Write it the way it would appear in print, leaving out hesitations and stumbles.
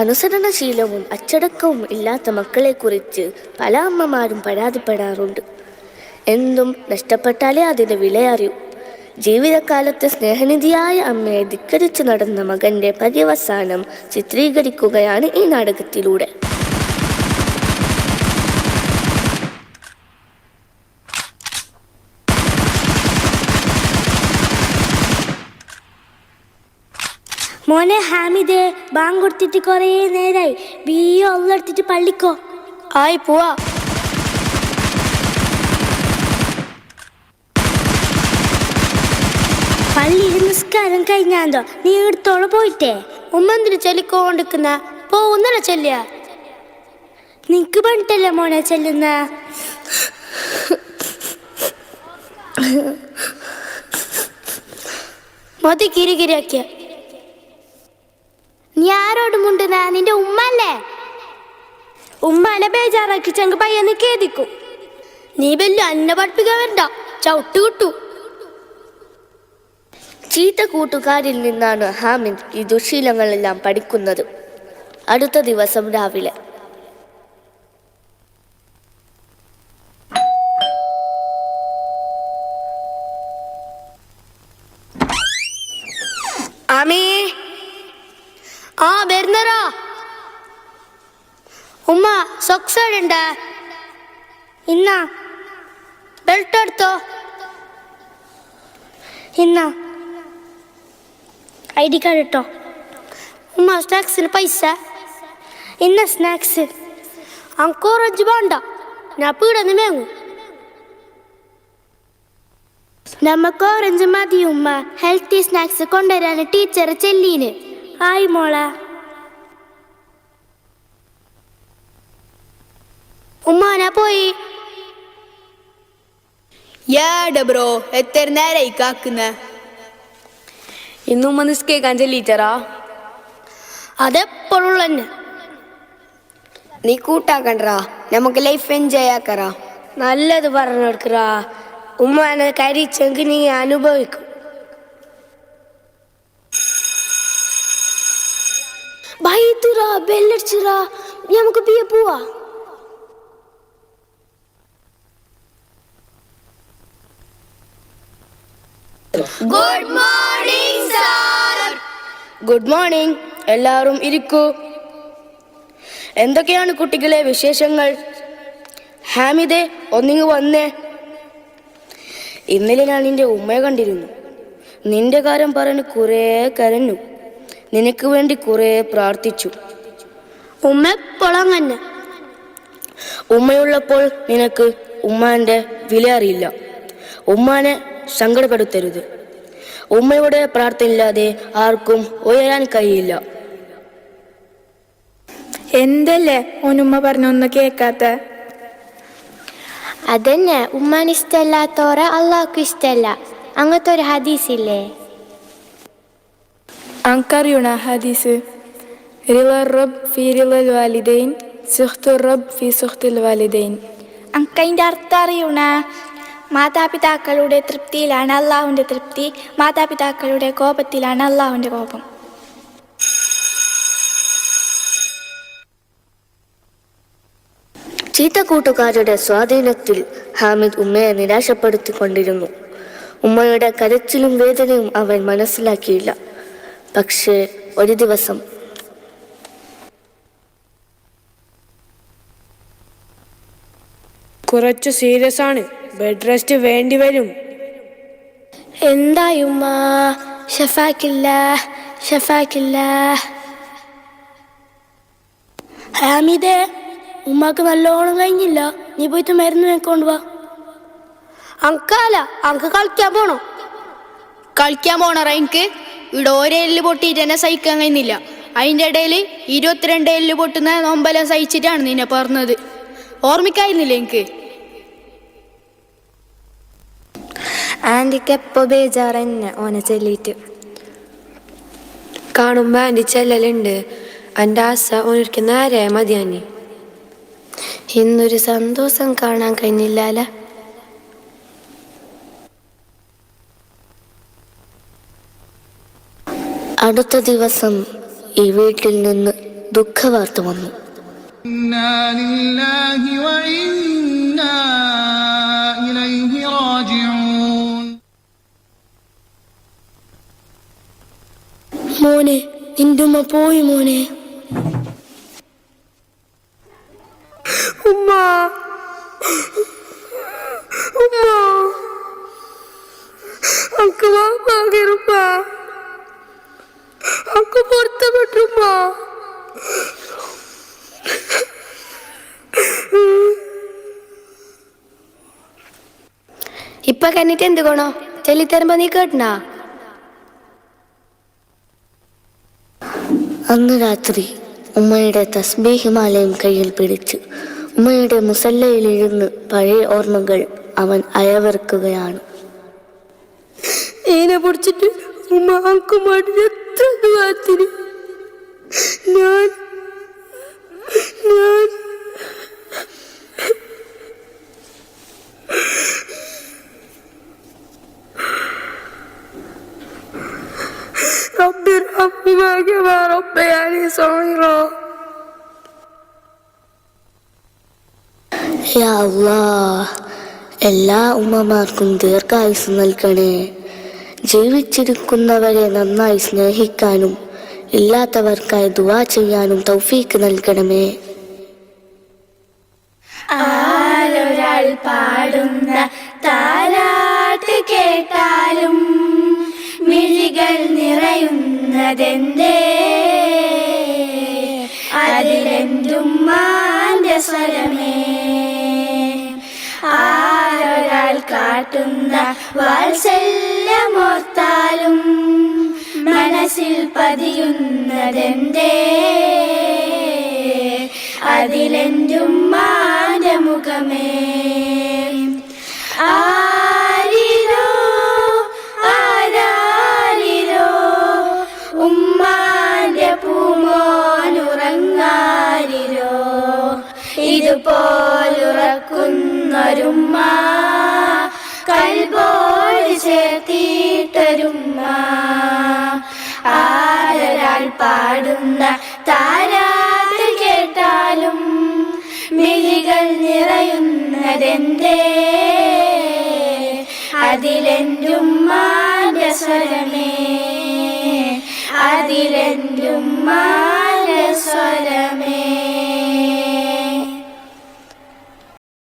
അനുസരണശീലവും അച്ചടക്കവും ഇല്ലാത്ത മക്കളെക്കുറിച്ച് പല അമ്മമാരും പരാതിപ്പെടാറുണ്ട്. എന്തും നഷ്ടപ്പെട്ടാലേ അതിൻ്റെ വിലയറിയൂ. ജീവിതകാലത്ത് സ്നേഹനിധിയായ അമ്മയെ ധിക്കരിച്ചു നടന്ന മകൻ്റെ പര്യവസാനം ചിത്രീകരിക്കുകയാണ് ഈ നാടകത്തിലൂടെ. മോനെ ഹാമിദേ, ബാങ്ക് കൊടുത്തിട്ട് കുറേ നേരായി. ബിയോ ഒന്നെടുത്തിട്ട് പള്ളിക്കോ. ആയി പോവാ. പള്ളിയിൽ നിസ്കാരം കഴിഞ്ഞാന്തോ നീ എടുത്തോളം പോയിട്ടേ? ഉമ്മെന്തിന് ചെല്ലിക്കൊണ്ടിരിക്കുന്ന? പോകുന്നല്ല ചെല്ലിയ. നിനക്ക് പറഞ്ഞിട്ടല്ലേ മോനെ ചെല്ലുന്ന? മതി കിരികിരിയാക്കിയ. നീ ആരോട് മുണ്ടുന്ന? നിന്റെ ഉമ്മല്ലേ? ഉമ്മാനെ ബേജാറാക്കി ചെങ്ക പയ്യന്ന് കേദിക്കും. നീ വല്ല അന്നെ പഠിപ്പിക്കാൻ വരണ്ട, ചവിട്ട് കിട്ടു. ചീത്ത കൂട്ടുകാരിൽ നിന്നാണ് ഹാമിദ് ഈ ദുശീലങ്ങളെല്ലാം പഠിക്കുന്നത്. അടുത്ത ദിവസം രാവിലെ ആമീ, ആ വരുന്നറാ. ഉമ്മ സൊക്സ് ഇടണ്ട. ഇന്ന ബെൽറ്റ് എടുത്തോ. ഇന്ന ID കാർഡ് ഇട്ടോ. ഉമ്മ സ്നാക്സിന് പൈസ. ഇന്ന സ്നാക്സ് അങ്കോറഞ്ച് വേണ്ട, ഞാൻ പീടന്ന് മേങ്ങും. നമുക്ക് ഓറഞ്ച് മതി ഉമ്മ. ഹെൽത്തി സ്നാക്സ് കൊണ്ടുവരാൻ ടീച്ചർ ചെല്ലീന്. ആയി മോളെ. ഉമ്മാനാ പോയി. യാടെ ബ്രോ, എത്ര നേരായി കാക്കുന്ന? ഇന്നുമ്മ നിസ്കേക്കാൻ ചെല്ലീറ്ററാ? അതെപ്പോഴും തന്നെ. നീ കൂട്ടാക്കണ്ടാ, നമുക്ക് ലൈഫ് എൻജോയ് ആക്കറാ. നല്ലത് പറഞ്ഞെടുക്കറാ. ഉമ്മാനെ കരിച്ചെങ്കിൽ നീ അനുഭവിക്കും. ബൈത്തുറാ, ബെല്ലടിച്ചിറാ. നമുക്ക് പിയെ പോവാ. Good morning sir. Good morning. എല്ലാവരും ഇരിക്കൂ. എന്തൊക്കെയാണ് കുട്ടികളെ വിശേഷങ്ങൾ? ഹാമിദേ, ഒന്നിങ്ങ് വന്നേ. ഇന്നലെ ഞാൻ നിന്റെ ഉമ്മയെ കണ്ടിരുന്നു. നിന്റെ കാര്യം പറഞ്ഞ് കുറേ കരഞ്ഞു. നിനക്ക് വേണ്ടി കുറേ പ്രാർത്ഥിച്ചു. ഉമ്മ എപ്പോഴും തന്നെ. ഉമ്മയുള്ളപ്പോൾ നിനക്ക് ഉമ്മാൻ്റെ വില അറിയില്ല. ഉമ്മാനെ സങ്കടപ്പെടുത്തരുത്. ഉമ്മയുടെ പ്രാർത്ഥന ഇല്ലാതെ ആർക്കും ഉയരാൻ കഴിയില്ല. എന്തല്ലേ ഓനുമ്മ പറഞ്ഞൊന്നും കേക്കാത്ത? അതന്നെ, ഉമ്മാൻ ഇഷ്ടമല്ലാത്തോറെ അള്ളാഹ്ക്കും ഇഷ്ടമല്ല. അങ്ങനത്തെ ഒരു ഹദീസില്ലേ? അങ്കറിയണ ഹദീസ്? റിളർ റബ്ബ് ഫി റിളൽ വാലിദൈൻ, സുഖ്തുർ റബ്ബ് ഫി സുഖ്തുൽ വാലിദൈൻ. അങ്കതിൻ്റെ അർത്ഥം അറിയണ? മാതാപിതാക്കളുടെ തൃപ്തിയിലാണ് അള്ളാഹുവിൻ്റെ തൃപ്തി, മാതാപിതാക്കളുടെ കോപത്തിലാണ് അള്ളാഹുവിൻ്റെ കോപം. ചീത്ത കൂട്ടുകാരുടെ സ്വാധീനത്തിൽ ഹാമിദ് ഉമ്മയെ നിരാശപ്പെടുത്തിക്കൊണ്ടിരുന്നു. ഉമ്മയുടെ കരച്ചിലും വേദനയും അവൻ മനസ്സിലാക്കിയില്ല. പക്ഷേ ഒരു ദിവസം കുറച്ചു സീരിയസ് ആണ്, ബെഡ് റെസ്റ്റ് വേണ്ടി വരും. എന്തായി ഉമ്മ? ഷഫാക്കില്ല, ഷഫാക്കില്ല. ഹാമിദേ, ഉമ്മക്ക് നല്ലോണം കഴിഞ്ഞില്ല. നീ പോയിട്ട് മരുന്ന് വെക്കൊണ്ട് വാ. അങ്കാല, അങ്ക് കളിക്കാൻ പോണോ? കളിക്കാൻ പോണറ? എനിക്ക് ഇവിടെ ഒരേ എല്ല് പൊട്ടിയിട്ട് എന്നെ സഹിക്കാൻ കഴിയുന്നില്ല. അതിൻ്റെ ഇടയിൽ 22 എല്ല് പൊട്ടുന്ന നൊമ്പലം സഹിച്ചിട്ടാണ് നിന്നെ പറഞ്ഞത്. ഓർമ്മിക്കായിരുന്നില്ല എനിക്ക്? ആൻറ്റിക്ക് എപ്പോൾ ബേജാറന്നെ ഓനെ ചെല്ലിയിട്ട്. കാണുമ്പോൾ ആൻറ്റി ചെല്ലലുണ്ട്. എൻ്റെ ആശ ഓനൊരിക്കൽ നേരെ മതിയാനി. ഇന്നൊരു സന്തോഷം കാണാൻ കഴിഞ്ഞില്ല. അടുത്ത ദിവസം ഈ വീട്ടിൽ നിന്ന് ദുഃഖവാർത്ത വന്നു. إنا لله وإنا إليه راجعون. മോനെ, നിന്റെ ഉമ്മ പോയി മോനെ. ഉമ്മ ഉമ്മ അക്ക് വാങ്ങിരുമ്മ അക്ക് പൊരുത്തപ്പെട്ടുമ്മ. ഇപ്പൊ കന്നിട്ട് എന്ത് കൊണോ ചെല്ലിത്തരുമ്പോ നീ കേട്ടനാ? അന്ന് രാത്രി ഉമ്മയുടെ തസ്ബീഹ് മാലയും കയ്യിൽ പിടിച്ച് ഉമ്മയുടെ മുസല്ലയിലിരുന്ന് പഴയ ഓർമ്മകൾ അവൻ അയവിറക്കുകയാണ്. ഇതിനെ പിടിച്ചിട്ട് ഉമ്മ അങ്കുമായിട്ട് എത്ര ദുആത്തിന് ഞാൻ رب ارحمهما كما ربياني صغيرا. യാ അല്ലാഹ്, എല്ലാ ഉമ്മമാർക്കും ദീർഘായുസ് നൽകണേ. ജീവിച്ചിരിക്കുന്നവരെ നന്നായി സ്നേഹിക്കാനും ഇല്ലാത്തവർക്കായി ദുആ ചെയ്യാനും തൗഫീക്ക് നൽകണമേ. ആരൊരാൾ പാടുന്ന താരാട്ട് കേട്ടാലും മിഴികൾ നിറയുന്നതെന്തേ, അതിലെന്തുമ്മാന്റെ സ്വരമേ. ആരൊരാൾ കാട്ടുന്ന വാത്സല്യമോർത്താലും മനസ്സിൽ പതിയുന്നതെന്തേ, അതിലെന്തുമ്മാന്റെ മുഖമേ. ആരിരോ ആരാരിരോ ഉമ്മാന്റെ പൂമോനുറങ്ങാരിരോ, ഇതുപോലുറക്കുന്നൊരുമ്മ കൽബോട് ചേർത്തിട്ടൊരുമ്മ. ആരൊരാൾ പാടുന്ന താരാട്ട് കേട്ടാലും മിഴികൾ നിറയുന്നതെന്തേ, അതിലെന്തുമ്മാന്റെ സ്വരമേ, അതിലെന്തുമ്മാന്റെ സ്വരമേ.